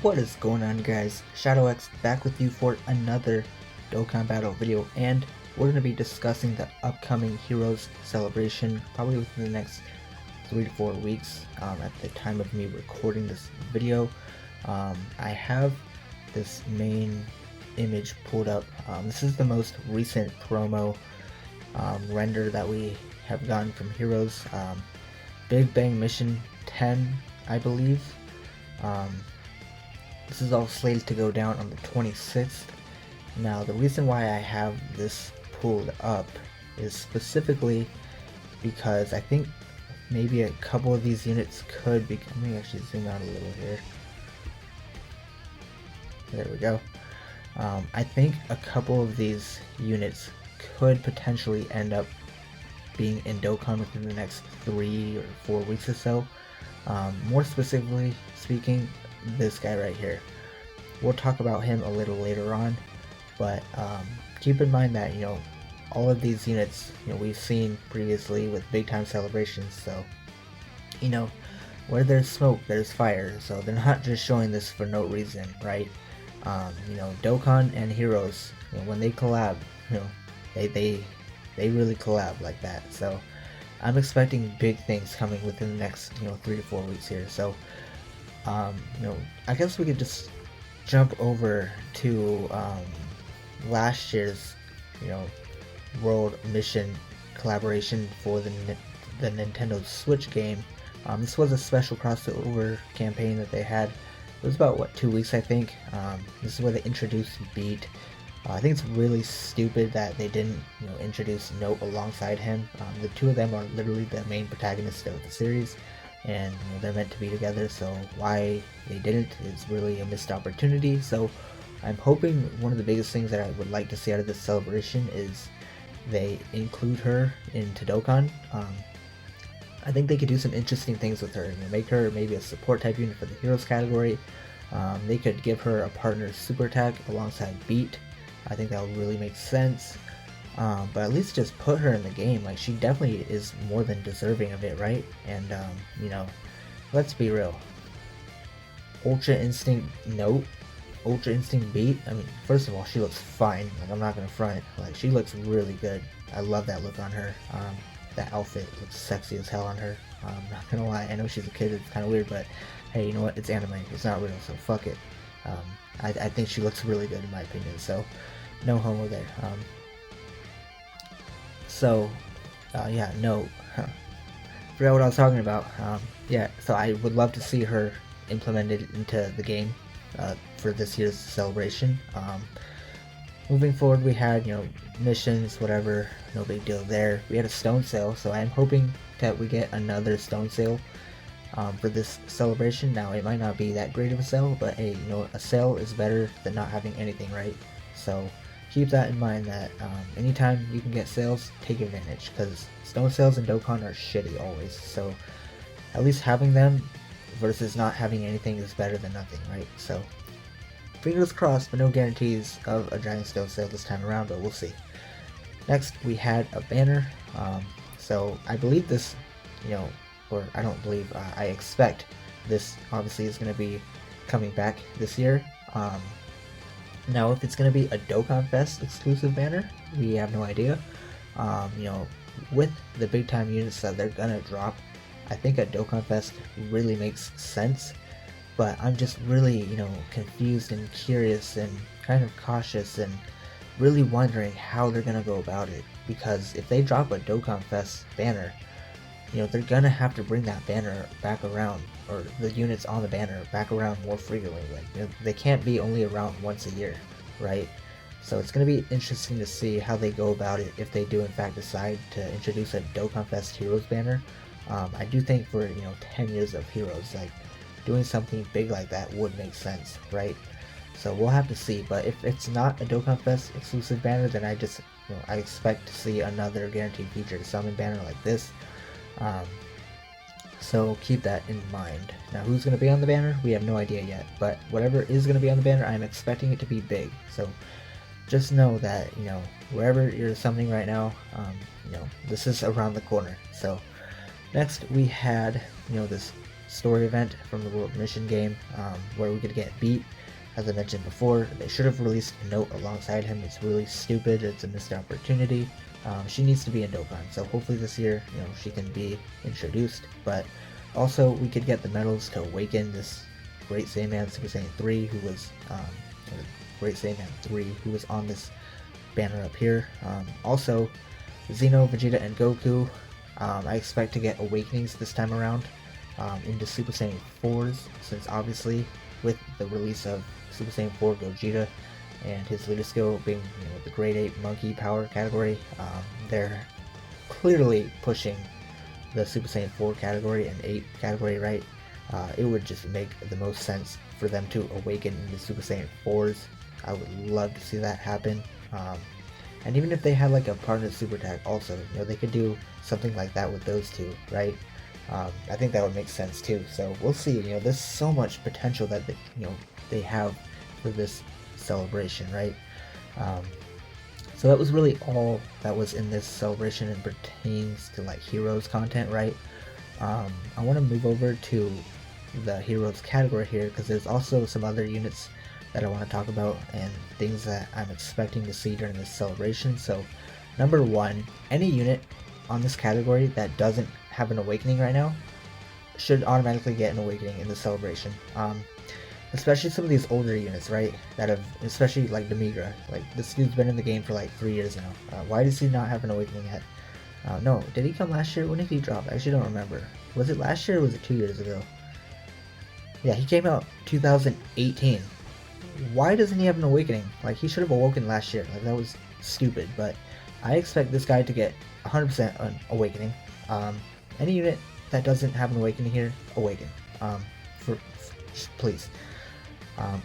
What is going on, guys? ShadowX back with you for another Dokkan Battle video, and we're going to be discussing the upcoming Heroes celebration probably within the next 3 to 4 weeks at the time of me recording this video. I have this main image pulled up. This is the most recent promo render that we have gotten from Heroes. Big Bang Mission 10, I believe. This is all slated to go down on the 26th. Now, the reason why I have this pulled up is specifically because I think maybe a couple of these units could be. Let me actually zoom out a little here. There we go. I think a couple of these units could potentially end up being in Dokkan within the next 3 or 4 weeks or so. More specifically speaking, this guy right here. We'll talk about him a little later on, but keep in mind that all of these units we've seen previously with big time celebrations. So where there's smoke, there's fire. So they're not just showing this for no reason, right? Dokkan and Heroes, when they collab, they really collab like that. So I'm expecting big things coming within the next 3 to 4 weeks here. So I guess we could just jump over to last year's World Mission collaboration for the Nintendo Switch game. This was a special crossover campaign that they had. It was about 2 weeks, I think. This is where they introduced Beat. I think it's really stupid that they didn't introduce Note alongside him. The two of them are literally the main protagonists of the series, and they're meant to be together, so why they didn't is really a missed opportunity. So I'm hoping one of the biggest things that I would like to see out of this celebration is they include her into Dokkan. I think they could do some interesting things with her, make her maybe a support type unit for the Heroes category. They could give her a partner super attack alongside Beat. I think that would really make sense. But at least just put her in the game. Like, she definitely is more than deserving of it, right? And let's be real. Ultra Instinct Note, Ultra Instinct Beat. I mean, first of all, she looks fine. Like, I'm not gonna front. Like, she looks really good. I love that look on her. That outfit looks sexy as hell on her. I'm not gonna lie. I know she's a kid. It's kind of weird, but hey, you know what? It's anime. It's not real, so fuck it. I think she looks really good in my opinion. So no homo there. Yeah, no. Forgot what I was talking about. Yeah, so I would love to see her implemented into the game for this year's celebration. Moving forward, we had, missions, whatever, no big deal there. We had a stone sale, so I'm hoping that we get another stone sale for this celebration. Now, it might not be that great of a sale, but hey, a sale is better than not having anything, right? So keep that in mind, that anytime you can get sales, take advantage, because stone sales in Dokkan are shitty always. So at least having them versus not having anything is better than nothing, right? So fingers crossed, but no guarantees of a giant stone sale this time around, but we'll see. Next, we had a banner. So I believe this, or I don't believe, I expect this obviously is going to be coming back this year. Now, if it's going to be a Dokkan Fest exclusive banner, we have no idea. With the big time units that they're going to drop, I think a Dokkan Fest really makes sense. But I'm just really, confused and curious and kind of cautious and really wondering how they're going to go about it. Because if they drop a Dokkan Fest banner, they're going to have to bring that banner back around, or the units on the banner back around more frequently. Like, they can't be only around once a year, right? So it's going to be interesting to see how they go about it if they do in fact decide to introduce a Dokkan Fest Heroes banner. I do think for 10 years of Heroes, like, doing something big like that would make sense, right? So we'll have to see. But if it's not a Dokkan Fest exclusive banner, then I just I expect to see another guaranteed featured summon banner like this. So keep that in mind. Now, who's going to be on the banner? We have no idea yet, but whatever is going to be on the banner, I'm expecting it to be big. So just know that wherever you're summoning right now, this is around the corner. So next we had this story event from the World Mission game, where we could get beat. As I mentioned before, they should have released a note alongside him. It's really stupid. It's a missed opportunity. She needs to be in Dokkan, so hopefully this year, she can be introduced. But also, we could get the medals to awaken this Great Saiyaman Super Saiyan 3, who was Great Saiyaman 3, who was on this banner up here. Also, Xeno, Vegeta, and Goku. I expect to get awakenings this time around into Super Saiyan 4s, since obviously with the release of Super Saiyan 4 Gogeta and his leader skill being the Grade 8 Monkey Power category, they're clearly pushing the Super Saiyan 4 category and 8 category, right? It would just make the most sense for them to awaken into Super Saiyan 4s. I would love to see that happen. And even if they had like a partner super tag also, they could do something like that with those two, right? I think that would make sense too. So we'll see. There's so much potential that they have for this celebration, right? So that was really all that was in this celebration and pertains to like heroes content, right? I want to move over to the heroes category here, because there's also some other units that I want to talk about and things that I'm expecting to see during this celebration. So number one, any unit on this category that doesn't have an awakening right now should automatically get an awakening in the celebration. Especially some of these older units, right, that have, especially like Demigra, like this dude's been in the game for like 3 years now. Why does he not have an awakening yet? No, did he come last year? When did he drop? I actually don't remember. Was it last year or was it 2 years ago? Yeah, he came out 2018. Why doesn't he have an awakening? Like, he should have awoken last year. Like, that was stupid. But I expect this guy to get 100% an awakening. Any unit that doesn't have an awakening here, awaken. Please.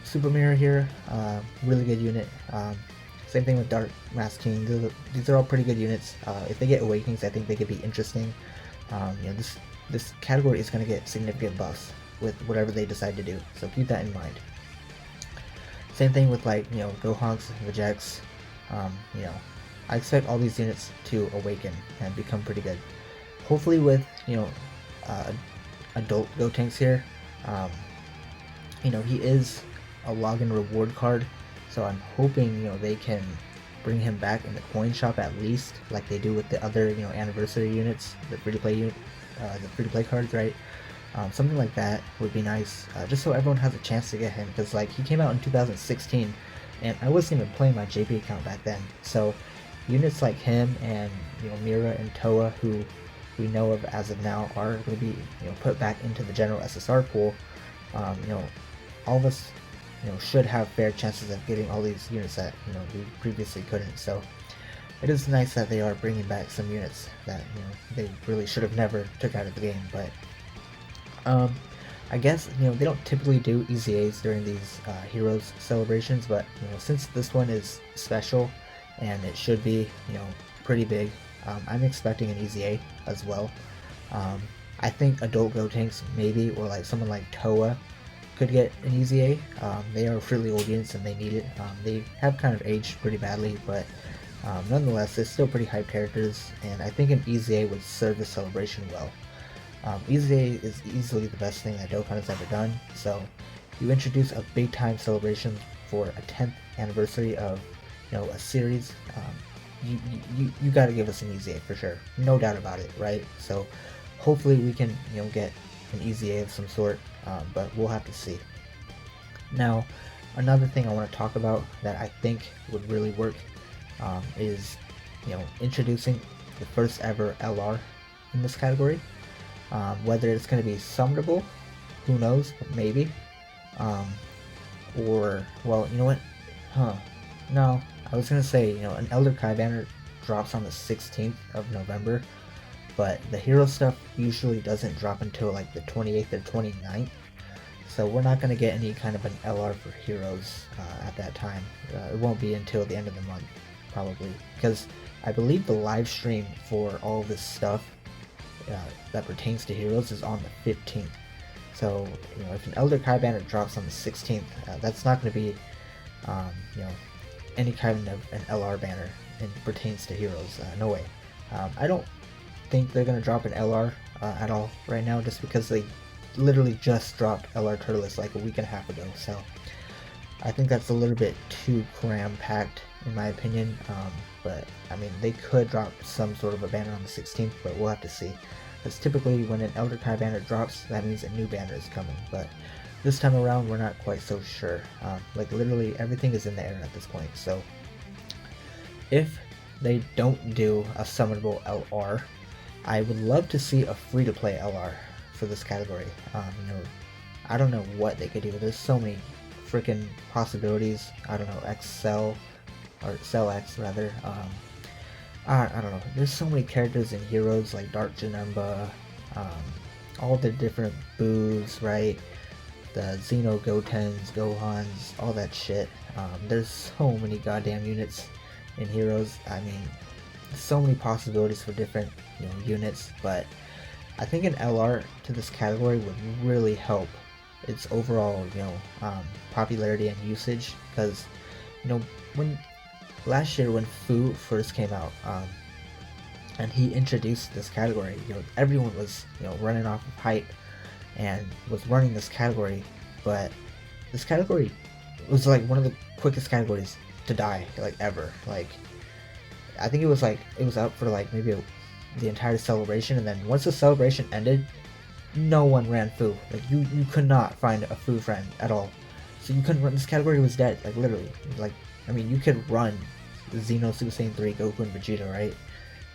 Super Mirror here, really good unit. Same thing with Dark Mask King. These are all pretty good units. If they get awakenings, I think they could be interesting. This category is going to get significant buffs with whatever they decide to do. So keep that in mind. Same thing with like Gohanks, Vegeks. I expect all these units to awaken and become pretty good. Hopefully with adult Gotenks here. He is a login reward card, so I'm hoping they can bring him back in the coin shop at least, like they do with the other anniversary units, the free-to-play cards, right? Something like that would be nice, just so everyone has a chance to get him, because like he came out in 2016, and I wasn't even playing my JP account back then. So units like him and Mira and Toa, who we know of as of now, are going to be put back into the general SSR pool. All of us should have fair chances of getting all these units that we previously couldn't. So it is nice that they are bringing back some units that they really should have never took out of the game. But I guess they don't typically do EZAs during these heroes celebrations, but since this one is special and it should be pretty big, I'm expecting an EZA as well. I think adult Gotenks maybe, or like someone like Toa could get an EZA. They are really old units and they need it. They have kind of aged pretty badly, but nonetheless, they're still pretty hype characters, and I think an EZA would serve the celebration well. EZA is easily the best thing that Dokkan has ever done, so you introduce a big time celebration for a 10th anniversary of a series. You got to give us an EZA for sure, no doubt about it, right? So hopefully we can get an EZA of some sort, but we'll have to see. Now, another thing I want to talk about that I think would really work is introducing the first ever LR in this category. Whether it's going to be summonable, who knows, maybe. Or, well, you know what? No, I was going to say, an Elder Kai banner drops on the 16th of November, but the hero stuff usually doesn't drop until like the 28th or 29th. So we're not going to get any kind of an LR for heroes at that time. It won't be until the end of the month, probably. Because I believe the live stream for all of this stuff that pertains to heroes is on the 15th. So, if an Elder Kai banner drops on the 16th, that's not going to be, any kind of an LR banner and pertains to heroes. No way. I don't think they're going to drop an LR at all right now, just because they literally just dropped LR Turles like a week and a half ago, so I think that's a little bit too cram-packed in my opinion, but I mean, they could drop some sort of a banner on the 16th, but we'll have to see. Because typically when an Elder Kai banner drops, that means a new banner is coming, but this time around we're not quite so sure. Like literally everything is in the air at this point, so if they don't do a summonable LR, I would love to see a free-to-play LR for this category. You know, I don't know what they could do. There's so many freaking possibilities. I don't know, XL or Cell X rather. I don't know. There's so many characters and heroes like Dark Janemba, all the different Boos, right? The Xeno Gotens, Gohans, all that shit. There's so many goddamn units and heroes. I mean, so many possibilities for different, you know, units, but I think an LR to this category would really help its overall, you know, popularity and usage, because, you know, when last year when Fu first came out, and he introduced this category, you know, everyone was, you know, running off of hype and was running this category, but this category was like one of the quickest categories to die, like ever. Like, I think it was up for like maybe the entire celebration, and then once the celebration ended, no one ran Fu. Like, you could not find a Fu friend at all, so you couldn't run. This category was dead, like literally. Like, I mean, you could run Xeno, Super Saiyan 3, Goku, and Vegeta, right,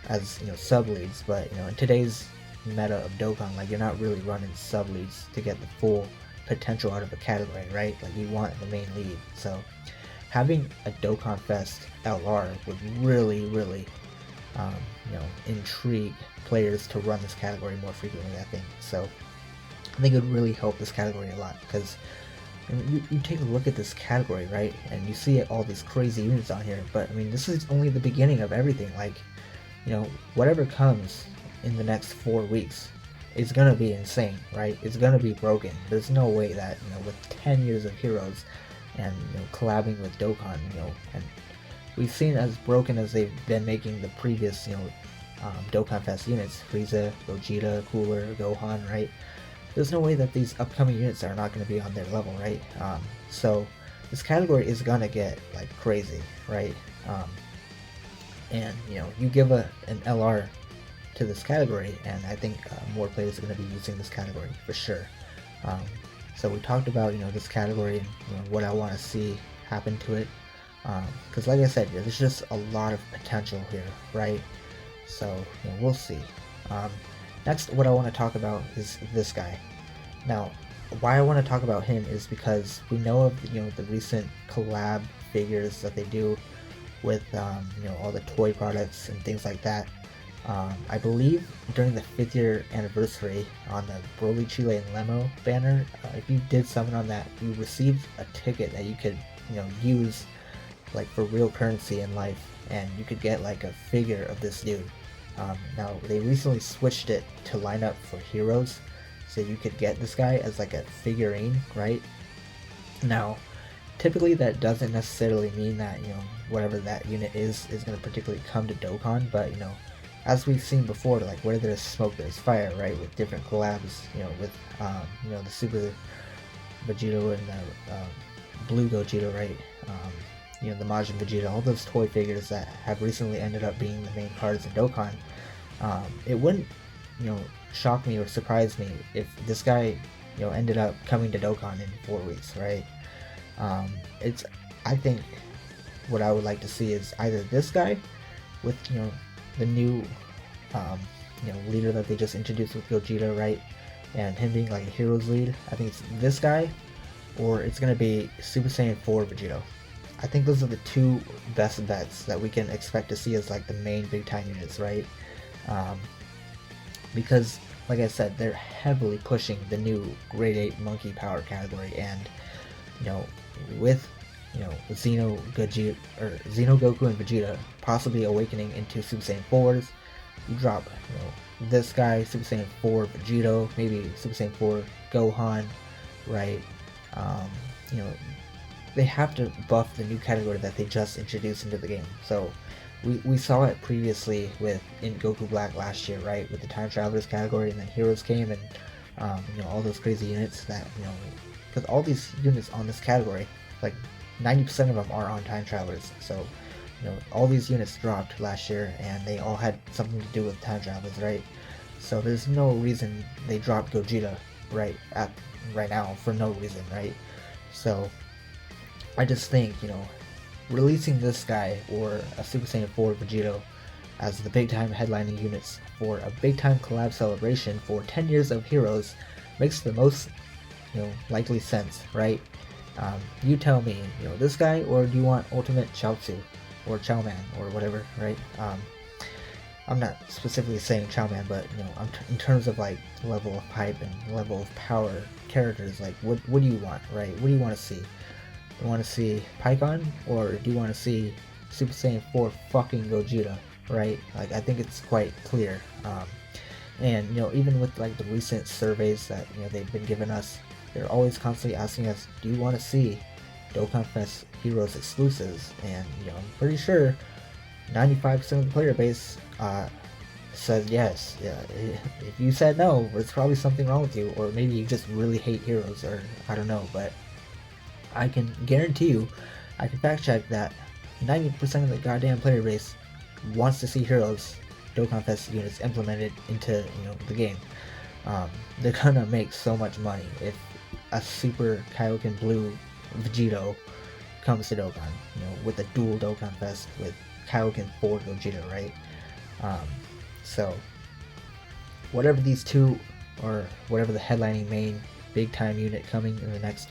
as, you know, sub leads, but, you know, in today's meta of Dokkan, like, you're not really running sub leads to get the full potential out of a category, right? Like, you want the main lead. So having a Dokkan Fest LR would really, really, you know, intrigue players to run this category more frequently, I think. So I think it would really help this category a lot, because I mean, you take a look at this category, right, and you see all these crazy units on here, but I mean, this is only the beginning of everything. Like, you know, whatever comes in the next 4 weeks is gonna be insane, right? It's gonna be broken. There's no way that, you know, with 10 years of heroes and, you know, collabing with Dokkan, you know, and we've seen as broken as they've been making the previous, you know, Dokkan Fest units, Frieza, Gogeta, Cooler, Gohan, right? There's no way that these upcoming units are not going to be on their level, right? So this category is going to get like crazy, right? And, you know, you give an LR to this category, and I think more players are going to be using this category for sure. So we talked about, you know, this category and, you know, what I want to see happen to it, because like I said, there's just a lot of potential here, right? So, you know, we'll see. Next, what I want to talk about is this guy. Now, why I want to talk about him is because we know of, you know, the recent collab figures that they do with, you know, all the toy products and things like that. I believe during the 5th year anniversary on the Broly, Chile, and Lemo banner, if you did summon on that, you received a ticket that you could, you know, use like for real currency in life, and you could get like a figure of this dude. Now, they recently switched it to line up for heroes, so you could get this guy as like a figurine, right? Now, typically that doesn't necessarily mean that, you know, whatever that unit is going to particularly come to Dokkan, but, you know, as we've seen before, like, where there's smoke, there's fire, right? With different collabs, you know, with, you know, the Super Vegeta and the Blue Gogeta, right? You know, the Majin Vegeta, all those toy figures that have recently ended up being the main cards in Dokkan. It wouldn't, you know, shock me or surprise me if this guy, you know, ended up coming to Dokkan in 4 weeks, right? I think what I would like to see is either this guy with, you know, the new, you know, leader that they just introduced with Gogeta, right? And him being like a hero's lead. I think it's this guy, or it's gonna be Super Saiyan 4 Vegeta. I think those are the two best bets that we can expect to see as like the main big time units, right? Because, like I said, they're heavily pushing the new Grade 8 Monkey Power category, and, you know, with, you know, Xeno Goku and Vegeta possibly awakening into Super Saiyan 4s, you drop, you know, this guy, Super Saiyan 4 Vegito, maybe Super Saiyan 4 Gohan, right? You know, they have to buff the new category that they just introduced into the game. So we saw it previously in Goku Black last year, right, with the Time Travelers category, and then Heroes came, and All those crazy units that, because all these units on this category, like 90% of them are on time travelers. So, all these units dropped last year, and they all had something to do with time travelers, right? So there's no reason they dropped Gogeta right now for no reason, right? So I just think, releasing this guy or a Super Saiyan 4 Vegito as the big time headlining units for a big time collab celebration for 10 years of Heroes makes the most, likely sense, right? You tell me, this guy, or do you want Ultimate Chaozu or Chowman or whatever, right? I'm not specifically saying Chowman, but in terms of like level of hype and level of power characters, like what do you want, right? What do you want to see? You want to see Pikkon, or do you want to see Super Saiyan 4 fucking Gogeta, right? Like, I think it's quite clear. And even with like the recent surveys that they've been giving us, they're always constantly asking us, do you want to see Dokkan Fest Heroes exclusives? And I'm pretty sure 95% of the player base says yes. Yeah, if you said no, there's probably something wrong with you, or maybe you just really hate Heroes, or I don't know. But I can guarantee you, I can fact check that 90% of the goddamn player base wants to see Heroes Dokkan Fest units implemented into the game. They're gonna make so much money if a Super Kaioken Blue Vegito comes to Dokkan, with a dual Dokkan Fest with Kaioken 4 Gogeta, right? So whatever these two, or whatever the headlining main big time unit coming in the next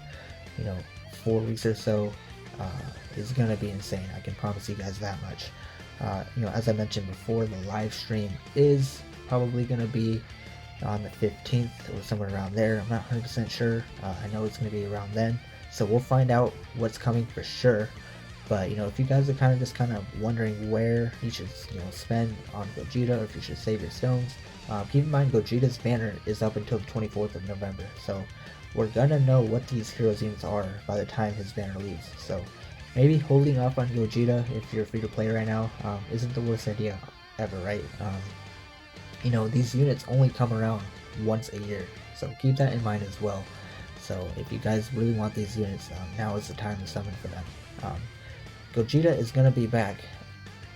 4 weeks or so is gonna be insane. I can promise you guys that much. As I mentioned before, the live stream is probably gonna be on the 15th or somewhere around there. I'm not 100% sure. I know it's gonna be around then, so we'll find out what's coming for sure. But if you guys are kind of wondering where you should spend on Gogeta, or if you should save your stones, keep in mind Gogeta's banner is up until the 24th of November, so we're gonna know what these Heroes units are by the time his banner leaves. So maybe holding off on Gogeta if you're free to play right now isn't the worst idea ever, right? These units only come around once a year, so keep that in mind as well. So if you guys really want these units, now is the time to summon for them. Gogeta is going to be back,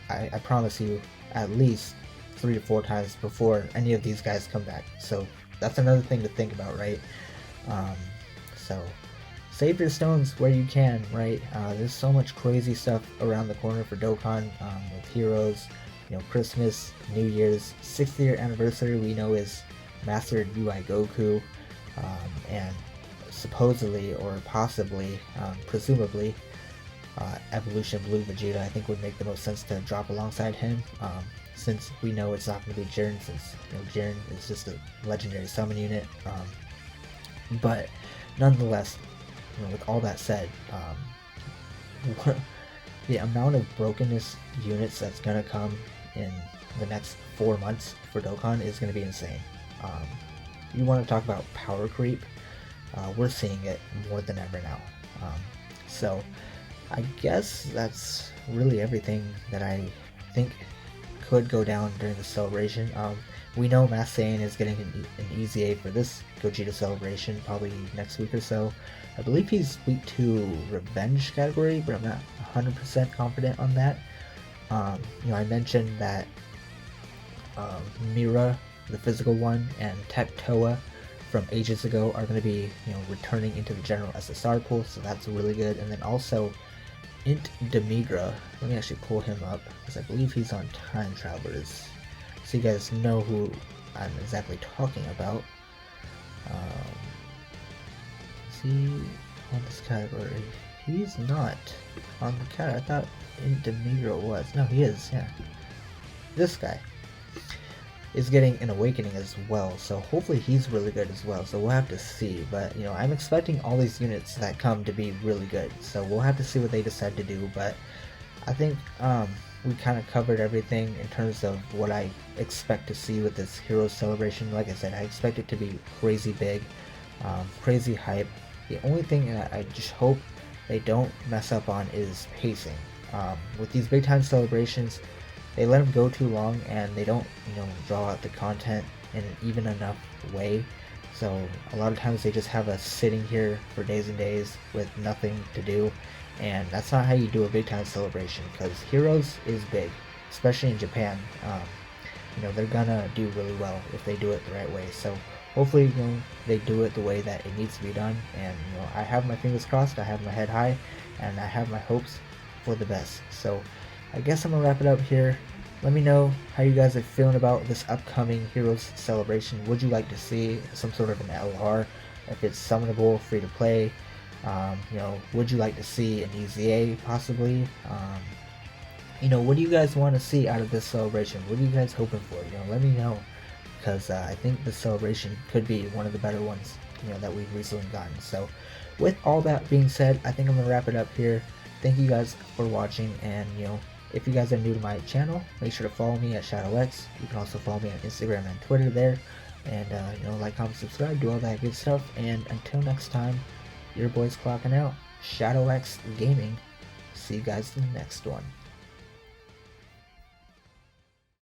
I promise you, at least 3 to 4 times before any of these guys come back. So that's another thing to think about, right? So save your stones where you can, right? There's so much crazy stuff around the corner for Dokkan with Heroes. Christmas, New Year's, 6th year anniversary we know is Mastered UI Goku, and supposedly, or possibly, presumably, Evolution Blue Vegeta I think would make the most sense to drop alongside him, since we know it's not going to be Jiren, since Jiren is just a legendary summon unit. But nonetheless, with all that said, the amount of brokenness units that's going to come in the next 4 months for Dokkan is going to be insane. You want to talk about power creep, we're seeing it more than ever now. So I guess that's really everything that I think could go down during the celebration. We know Mass Saiyan is getting an EZA for this Gogeta celebration probably next week or so. I believe he's week 2 Revenge category, but I'm not 100% confident on that. I mentioned that Mira, the physical one, and Tech Toa from ages ago are going to be returning into the general SSR pool, so that's really good. And then also Int Demigra, let me actually pull him up because I believe he's on Time Travelers, so you guys know who I'm exactly talking about. Is he on this category? He's not on the category. I thought Int Demigra was. No, he is, yeah. This guy is getting an awakening as well, so hopefully he's really good as well, so we'll have to see. But I'm expecting all these units that come to be really good, so we'll have to see what they decide to do. But I think we kind of covered everything in terms of what I expect to see with this Heroes celebration. Like I said, I expect it to be crazy big, crazy hype. The only thing that I just hope they don't mess up on is pacing. With these big time celebrations, they let them go too long, and they don't draw out the content in an even enough way. So a lot of times they just have us sitting here for days and days with nothing to do, and that's not how you do a big time celebration, because Heroes is big, especially in Japan. They're gonna do really well if they do it the right way. So hopefully, they do it the way that it needs to be done. And I have my fingers crossed, I have my head high, and I have my hopes for the best. So I guess I'm gonna wrap it up here. Let me know how you guys are feeling about this upcoming Heroes celebration. Would you like to see some sort of an LR? If it's summonable, free to play? Would you like to see an EZA possibly? What do you guys want to see out of this celebration? What are you guys hoping for? Let me know, because I think this celebration could be one of the better ones, that we've recently gotten. So with all that being said, I think I'm gonna wrap it up here. Thank you guys for watching, and if you guys are new to my channel, make sure to follow me at ShadowX. You can also follow me on Instagram and Twitter there, and like, comment, subscribe, do all that good stuff. And until next time, your boy's clocking out. ShadowX Gaming. See you guys in the next one.